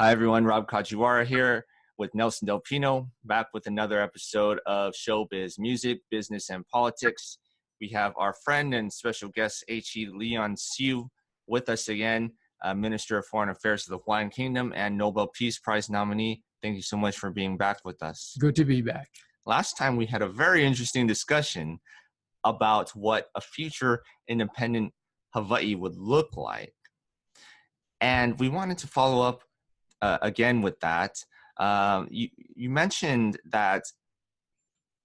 Hi, everyone. Rob Kajiwara here with Nelson Del Pino, back with another episode of ShowBiz Music, Business, and Politics. We have our friend and special guest, H.E. Leon Siu, with us again, Minister of Foreign Affairs of the Hawaiian Kingdom and Nobel Peace Prize nominee. Thank you so much for being back with us. Good to be back. Last time we had a very interesting discussion about what a future independent Hawaii would look like. And we wanted to follow up again with that. You mentioned that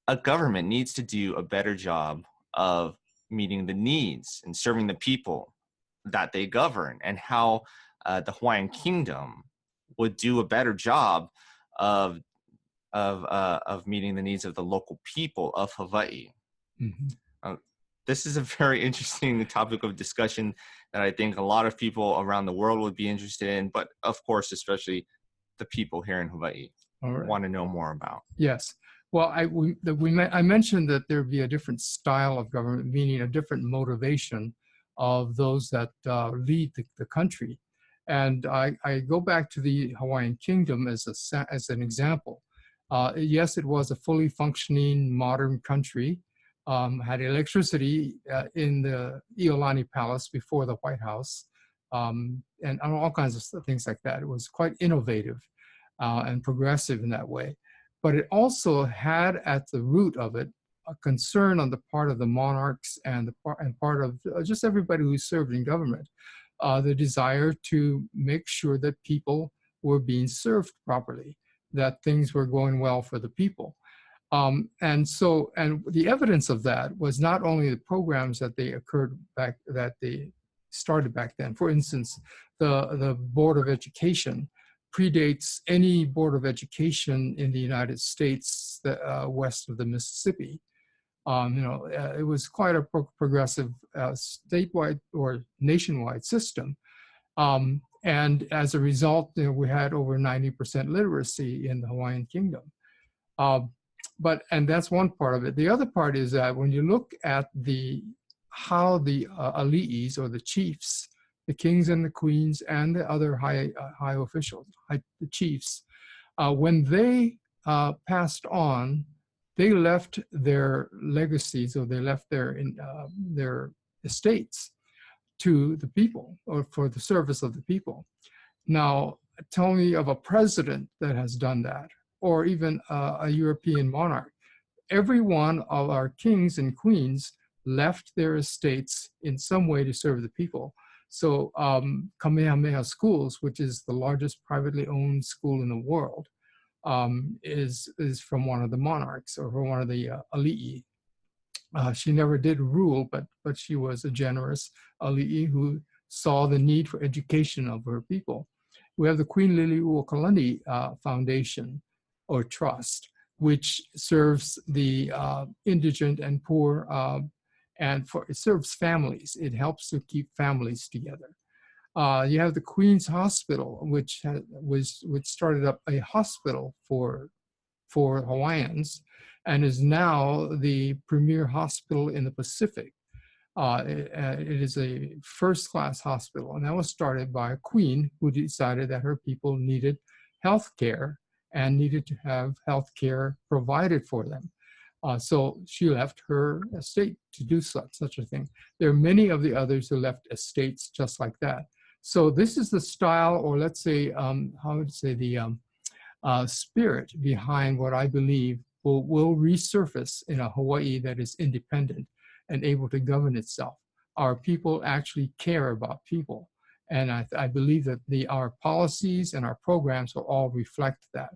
a government needs to do a better job of meeting the needs and serving the people that they govern, and how the Hawaiian Kingdom would do a better job of meeting the needs of the local people of Hawaii. Mm-hmm. This is a very interesting topic of discussion that I think a lot of people around the world would be interested in, but of course, especially the people here in Hawaii want to know more about. Yes. Well, I mentioned that there'd be a different style of government, meaning a different motivation of those that lead the country. And I go back to the Hawaiian Kingdom as an example. Yes, it was a fully functioning modern country. Had electricity in the Iolani Palace before the White House, and all kinds of things like that. It was quite innovative and progressive in that way. But it also had at the root of it a concern on the part of the monarchs and part of just everybody who served in government, the desire to make sure that people were being served properly, that things were going well for the people. And the evidence of that was not only the programs that they started back then. For instance, the Board of Education predates any Board of Education in the United States west of the Mississippi. It was quite a progressive statewide or nationwide system. And as a result, we had over 90% literacy in the Hawaiian Kingdom. And that's one part of it. The other part is that when you look at how the ali'is, or the chiefs, the kings and the queens and the other high officials, the chiefs, when they passed on, they left their legacies, or they left their estates to the people, or for the service of the people. Now, tell me of a president that has done that, or even a European monarch. Every one of our kings and queens left their estates in some way to serve the people. So Kamehameha Schools, which is the largest privately owned school in the world, is from one of the monarchs, or from one of the ali'i. She never did rule, but she was a generous ali'i who saw the need for education of her people. We have the Queen Liliuokalani Foundation, or trust, which serves the indigent and poor, it serves families. It helps to keep families together. You have the Queen's Hospital, which started up a hospital for Hawaiians, and is now the premier hospital in the Pacific. It is a first-class hospital, and that was started by a queen who decided that her people needed health care and needed to have health care provided for them. So she left her estate to do such a thing. There are many of the others who left estates just like that. So this is the style, or let's say, the spirit behind what I believe will resurface in a Hawaii that is independent and able to govern itself. Our people actually care about people. And I believe that our policies and our programs will all reflect that.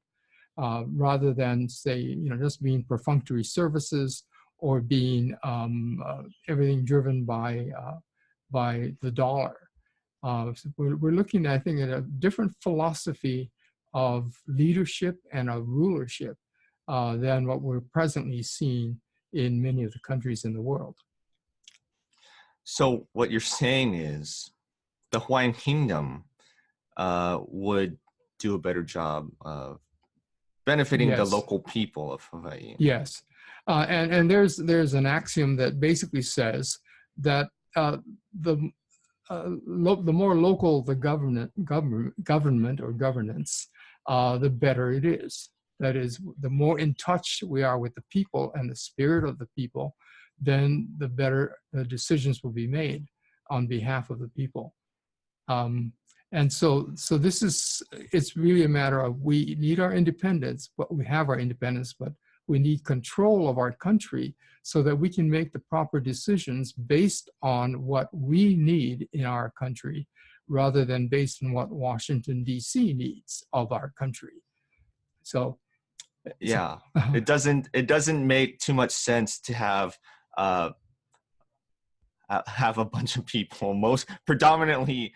Rather than say, just being perfunctory services, or being everything driven by the dollar. So we're looking, I think, at a different philosophy of leadership and of rulership than what we're presently seeing in many of the countries in the world. So what you're saying is the Hawaiian Kingdom would do a better job of benefiting the local people of Hawaii. Yes. And there's an axiom that basically says that the more local the government or governance, the better it is. That is, the more in touch we are with the people and the spirit of the people, then the better the decisions will be made on behalf of the people. And so this is, it's really a matter of, we need our independence, but we have our independence, but we need control of our country so that we can make the proper decisions based on what we need in our country, rather than based on what Washington, D.C. needs of our country. So, yeah, it doesn't make too much sense to have a bunch of people, predominantly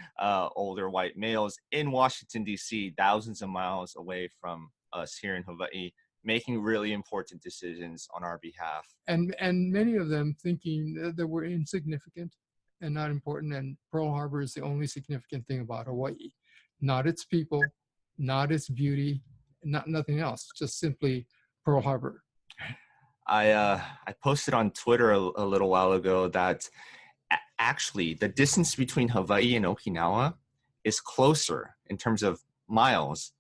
older white males, in Washington, D.C., thousands of miles away from us here in Hawaii, making really important decisions on our behalf. And many of them thinking that we're insignificant and not important, and Pearl Harbor is the only significant thing about Hawaii. Not its people, not its beauty, nothing else, just simply Pearl Harbor. I posted on Twitter a little while ago that actually the distance between Hawaii and Okinawa is closer in terms of miles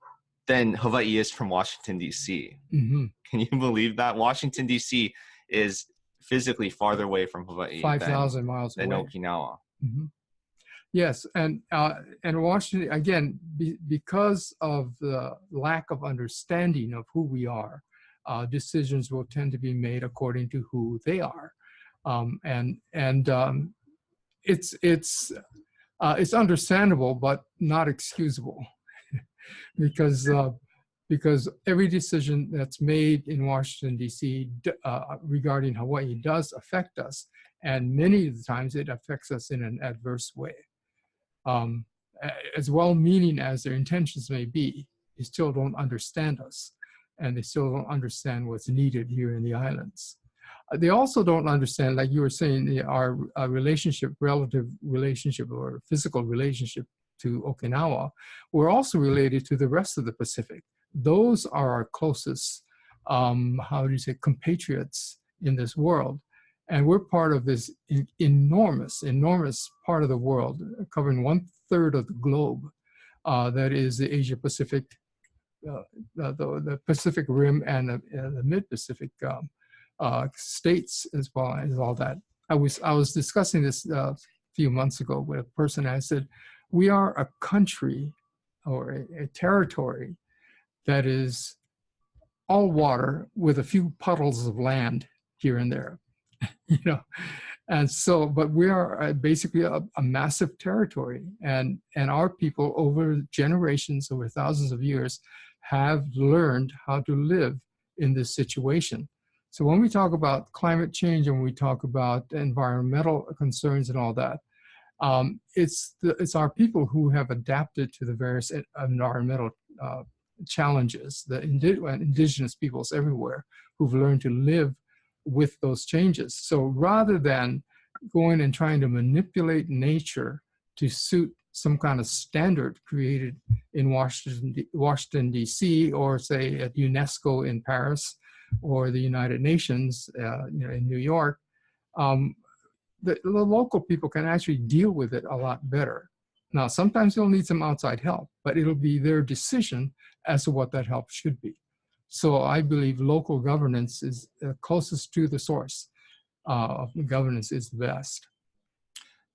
than Hawaii is from Washington, D.C. Mm-hmm. Can you believe that? Washington, D.C. is physically farther away from Hawaii 5,000 miles than away. Okinawa. Mm-hmm. Yes, and Washington, again, because of the lack of understanding of who we are, decisions will tend to be made according to who they are, it's understandable but not excusable, because every decision that's made in Washington, D.C. Regarding Hawaii does affect us, and many of the times it affects us in an adverse way. As well-meaning as their intentions may be, they still don't understand us, and they still don't understand what's needed here in the islands. They also don't understand, like you were saying, our relative relationship or physical relationship to Okinawa. We're also related to the rest of the Pacific. Those are our closest, compatriots in this world. And we're part of this enormous part of the world, covering 1/3 of the globe. That is the Asia Pacific, the Pacific Rim, and the Mid-Pacific states, as well as all that. I was discussing this a few months ago with a person. I said, we are a country or a territory that is all water with a few puddles of land here and there. And so, but we are basically a massive territory, and our people over generations, over thousands of years, have learned how to live in this situation. So when we talk about climate change and we talk about environmental concerns and all that, it's our people who have adapted to the various environmental challenges, the indigenous peoples everywhere who've learned to live with those changes. So rather than going and trying to manipulate nature to suit some kind of standard created in Washington, D.C., or say at UNESCO in Paris, or the United Nations in New York, the local people can actually deal with it a lot better. Now, sometimes they'll need some outside help, but it'll be their decision as to what that help should be. So I believe local governance is closest to the source of governance is the best.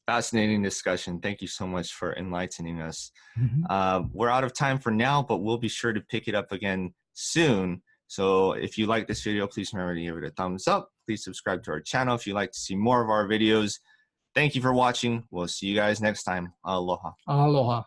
Fascinating discussion. Thank you so much for enlightening us. Mm-hmm. We're out of time for now, but we'll be sure to pick it up again soon. So if you like this video, please remember to give it a thumbs up. Please subscribe to our channel if you'd like to see more of our videos. Thank you for watching. We'll see you guys next time. Aloha. Aloha.